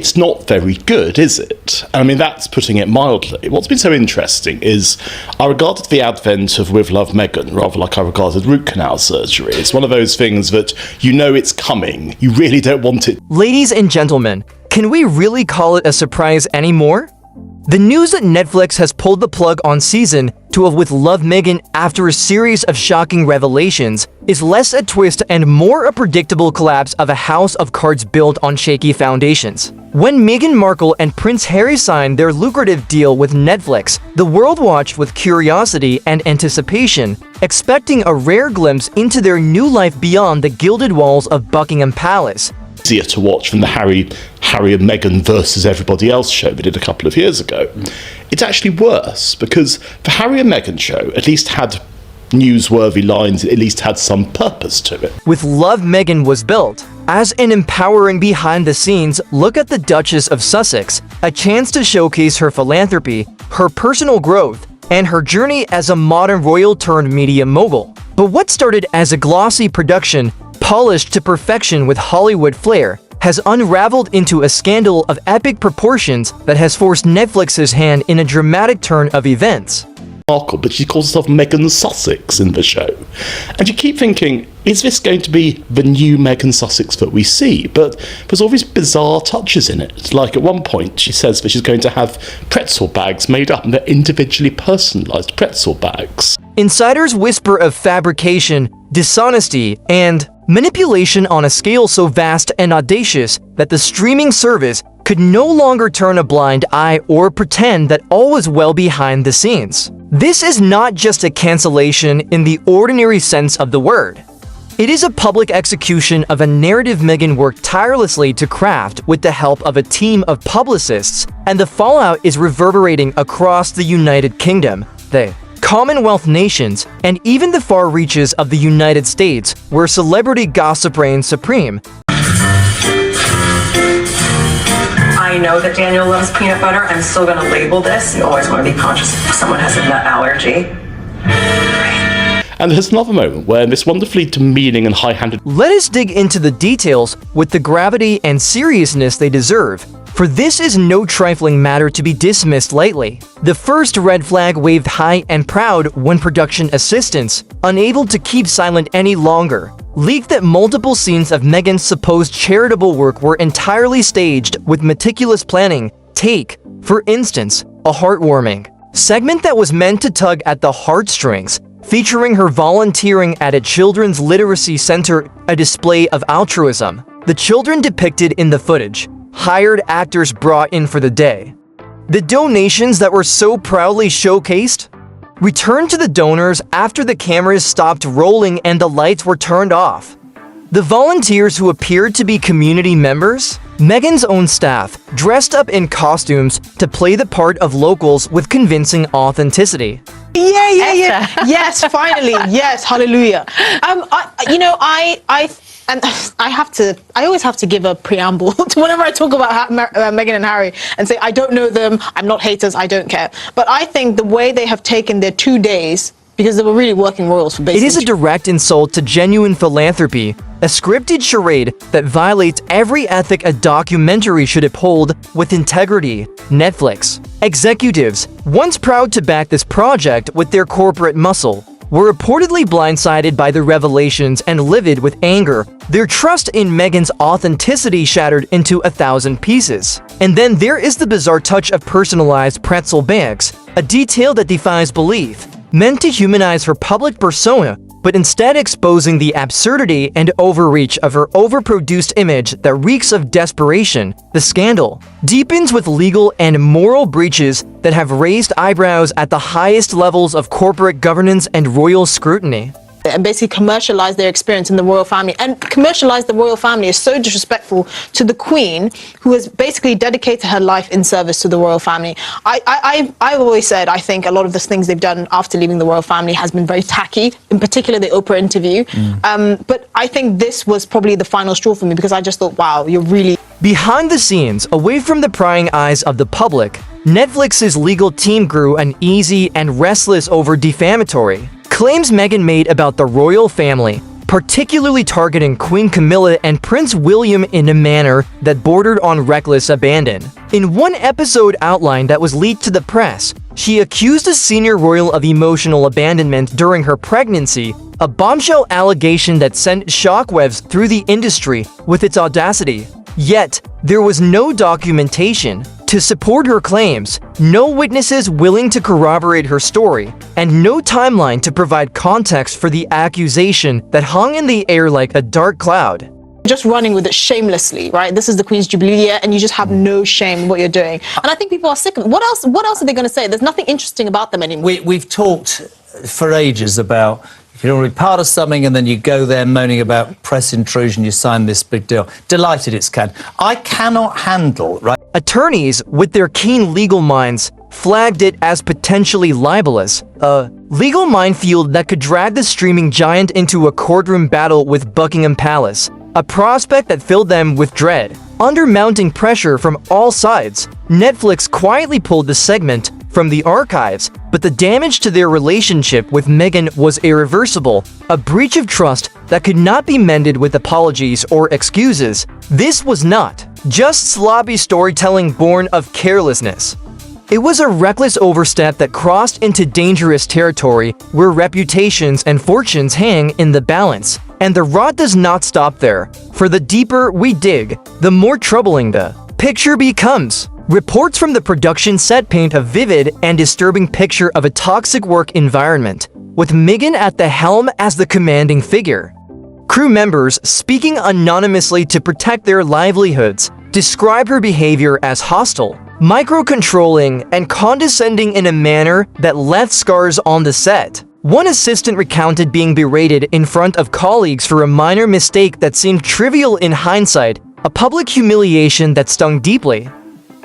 It's not very good, is it? I mean, that's putting it mildly. What's been so interesting is I regarded the advent of With Love Meghan rather like I regarded root canal surgery. It's one of those things that you know it's coming, you really don't want it. Ladies and gentlemen, can we really call it a surprise anymore? The news that Netflix has pulled the plug on season 2 of With Love Meghan after a series of shocking revelations is less a twist and more a predictable collapse of a house of cards built on shaky foundations. When Meghan Markle and Prince Harry signed their lucrative deal with Netflix, the world watched with curiosity and anticipation, expecting a rare glimpse into their new life beyond the gilded walls of Buckingham Palace. Easier to watch than the Harry and Meghan versus everybody else show they did a couple of years ago. It's actually worse because the Harry and Meghan show at least had newsworthy lines, it at least had some purpose to it. With Love Meghan was built as an empowering behind-the-scenes look at the Duchess of Sussex, a chance to showcase her philanthropy, her personal growth, and her journey as a modern royal-turned-media mogul. But what started as a glossy production, polished to perfection with Hollywood flair, has unraveled into a scandal of epic proportions that has forced Netflix's hand in a dramatic turn of events. Markle, but she calls herself Meghan Sussex in the show. And you keep thinking, is this going to be the new Meghan Sussex that we see? But there's all these bizarre touches in it. Like at one point, she says that she's going to have pretzel bags made up, and they're individually personalised pretzel bags. Insiders whisper of fabrication, dishonesty, and manipulation on a scale so vast and audacious that the streaming service could no longer turn a blind eye or pretend that all was well behind the scenes. This is not just a cancellation in the ordinary sense of the word. It is a public execution of a narrative Meghan worked tirelessly to craft with the help of a team of publicists, and the fallout is reverberating across the United Kingdom, the Commonwealth nations, and even the far reaches of the United States, where celebrity gossip reigns supreme. I know that Daniel loves peanut butter. I'm still going to label this. You always want to be conscious if someone has a nut allergy. And there's another moment where this wonderfully demeaning and high-handed... Let us dig into the details with the gravity and seriousness they deserve, for this is no trifling matter to be dismissed lightly. The first red flag waved high and proud when production assistants, unable to keep silent any longer, leaked that multiple scenes of Meghan's supposed charitable work were entirely staged with meticulous planning. Take, for instance, a heartwarming segment that was meant to tug at the heartstrings, featuring her volunteering at a children's literacy center, a display of altruism. The children depicted in the footage, hired actors brought in for the day. The donations that were so proudly showcased returned to the donors after the cameras stopped rolling and the lights were turned off. The volunteers who appeared to be community members, Meghan's own staff, dressed up in costumes to play the part of locals with convincing authenticity. Yeah. Yes, finally. Yes, hallelujah. I always have to give a preamble to whenever I talk about Meghan and Harry and say, I don't know them, I'm not haters, I don't care. But I think the way they have taken their 2 days, because they were really working royals for basically... It is a direct insult to genuine philanthropy, a scripted charade that violates every ethic a documentary should uphold with integrity. Netflix executives, once proud to back this project with their corporate muscle, were reportedly blindsided by the revelations and livid with anger, their trust in Meghan's authenticity shattered into 1,000 pieces. And then there is the bizarre touch of personalized pretzel bags, a detail that defies belief, meant to humanize her public persona, but instead exposing the absurdity and overreach of her overproduced image that reeks of desperation. The scandal deepens with legal and moral breaches that have raised eyebrows at the highest levels of corporate governance and royal scrutiny. And basically commercialize their experience in the royal family. And commercialize the royal family is so disrespectful to the Queen, who has basically dedicated her life in service to the royal family. I've always said, I think a lot of the things they've done after leaving the royal family has been very tacky, in particular the Oprah interview. But I think this was probably the final straw for me, because I just thought, wow, you're really... Behind the scenes, away from the prying eyes of the public, Netflix's legal team grew uneasy and restless over defamatory claims Meghan made about the royal family, particularly targeting Queen Camilla and Prince William in a manner that bordered on reckless abandon. In one episode outline that was leaked to the press, she accused a senior royal of emotional abandonment during her pregnancy, a bombshell allegation that sent shockwaves through the industry with its audacity. Yet, there was no documentation to support her claims, no witnesses willing to corroborate her story, and no timeline to provide context for the accusation that hung in the air like a dark cloud. Just running with it shamelessly, right? This is the Queen's Jubilee year, and you just have no shame in what you're doing. And I think people are sick of it. What else are they going to say? There's nothing interesting about them anymore. We've talked for ages about if you don't want to be part of something and then you go there moaning about press intrusion, you sign this big deal. Delighted it's canned. I cannot handle, right? Attorneys, with their keen legal minds, flagged it as potentially libelous, a legal minefield that could drag the streaming giant into a courtroom battle with Buckingham Palace, a prospect that filled them with dread. Under mounting pressure from all sides, Netflix quietly pulled the segment from the archives, but the damage to their relationship with Meghan was irreversible, a breach of trust that could not be mended with apologies or excuses. This was not just sloppy storytelling born of carelessness. It was a reckless overstep that crossed into dangerous territory where reputations and fortunes hang in the balance. And the rot does not stop there. For the deeper we dig, the more troubling the picture becomes. Reports from the production set paint a vivid and disturbing picture of a toxic work environment, with Meghan at the helm as the commanding figure. Crew members, speaking anonymously to protect their livelihoods, describe her behavior as hostile, micro-controlling, and condescending in a manner that left scars on the set. One assistant recounted being berated in front of colleagues for a minor mistake that seemed trivial in hindsight, a public humiliation that stung deeply.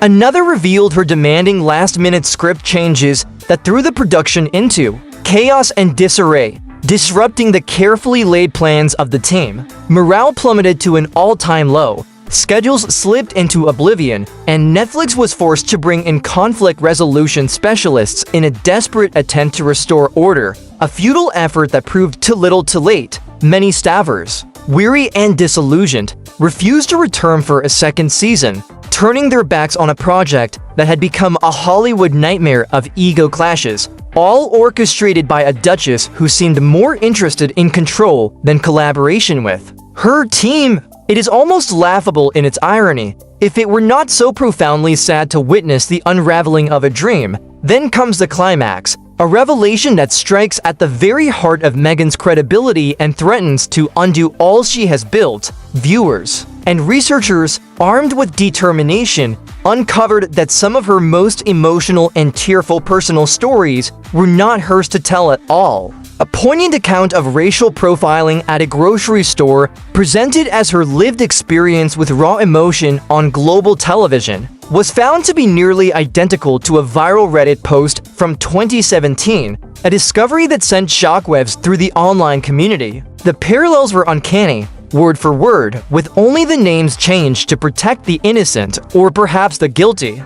Another revealed her demanding last-minute script changes that threw the production into chaos and disarray, disrupting the carefully laid plans of the team. Morale plummeted to an all-time low, schedules slipped into oblivion, and Netflix was forced to bring in conflict resolution specialists in a desperate attempt to restore order, a futile effort that proved too little too late. Many staffers, weary and disillusioned, refused to return for a second season, turning their backs on a project that had become a Hollywood nightmare of ego clashes, all orchestrated by a duchess who seemed more interested in control than collaboration with her team. It is almost laughable in its irony. If it were not so profoundly sad to witness the unraveling of a dream, then comes the climax, a revelation that strikes at the very heart of Meghan's credibility and threatens to undo all she has built. Viewers and researchers, armed with determination, uncovered that some of her most emotional and tearful personal stories were not hers to tell at all. A poignant account of racial profiling at a grocery store, presented as her lived experience with raw emotion on global television, was found to be nearly identical to a viral Reddit post from 2017, a discovery that sent shockwaves through the online community. The parallels were uncanny, word for word, with only the names changed to protect the innocent or perhaps the guilty.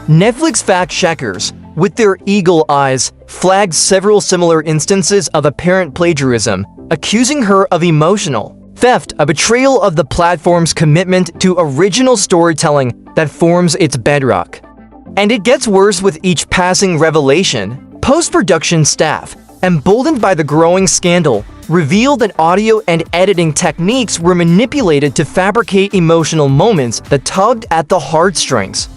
Netflix fact-checkers, with their eagle eyes, flagged several similar instances of apparent plagiarism, accusing her of emotional theft, a betrayal of the platform's commitment to original storytelling that forms its bedrock. And it gets worse with each passing revelation. Post-production staff, emboldened by the growing scandal, revealed that audio and editing techniques were manipulated to fabricate emotional moments that tugged at the heartstrings.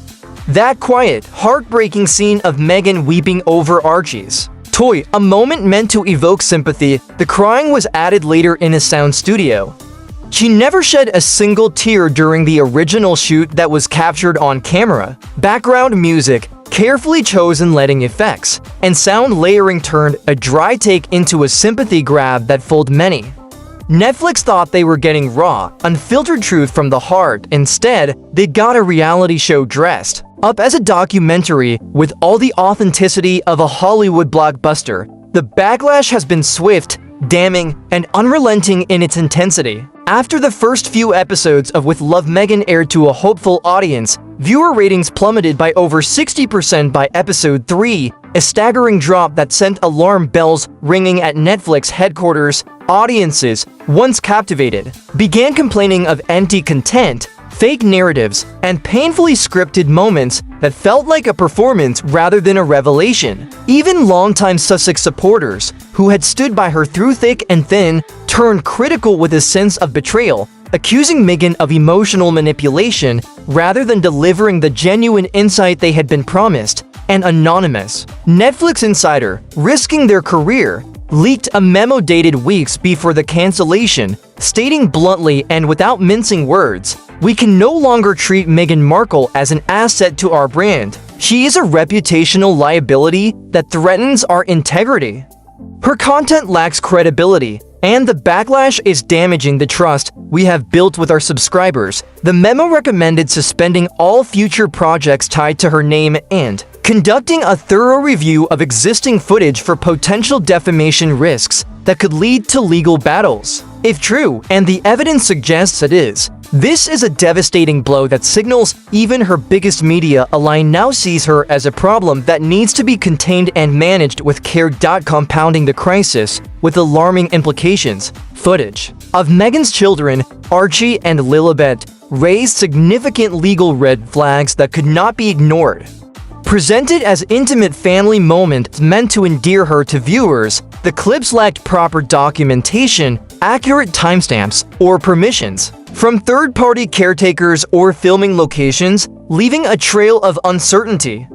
That quiet, heartbreaking scene of Meghan weeping over Archie's toy, a moment meant to evoke sympathy, the crying was added later in a sound studio. She never shed a single tear during the original shoot that was captured on camera. Background music, carefully chosen lighting effects, and sound layering turned a dry take into a sympathy grab that fooled many. Netflix thought they were getting raw, unfiltered truth from the heart. Instead, they got a reality show dressed up as a documentary with all the authenticity of a Hollywood blockbuster. The backlash has been swift, damning, and unrelenting in its intensity. After the first few episodes of With Love Meghan aired to a hopeful audience, viewer ratings plummeted by over 60% by episode 3, a staggering drop that sent alarm bells ringing at Netflix headquarters. Audiences, once captivated, began complaining of empty content, fake narratives, and painfully scripted moments that felt like a performance rather than a revelation. Even longtime Sussex supporters, who had stood by her through thick and thin, turned critical with a sense of betrayal, accusing Meghan of emotional manipulation rather than delivering the genuine insight they had been promised. An anonymous Netflix insider, risking their career, leaked a memo dated weeks before the cancellation, stating bluntly and without mincing words, "We can no longer treat Meghan Markle as an asset to our brand. She is a reputational liability that threatens our integrity. Her content lacks credibility, and the backlash is damaging the trust we have built with our subscribers." The memo recommended suspending all future projects tied to her name and conducting a thorough review of existing footage for potential defamation risks that could lead to legal battles. If true, and the evidence suggests it is, this is a devastating blow that signals even her biggest media ally now sees her as a problem that needs to be contained and managed with care. Compounding the crisis with alarming implications. Footage of Meghan's children, Archie and Lilibet, raised significant legal red flags that could not be ignored. Presented as intimate family moments meant to endear her to viewers, the clips lacked proper documentation, accurate timestamps, or permissions from third-party caretakers or filming locations, leaving a trail of uncertainty.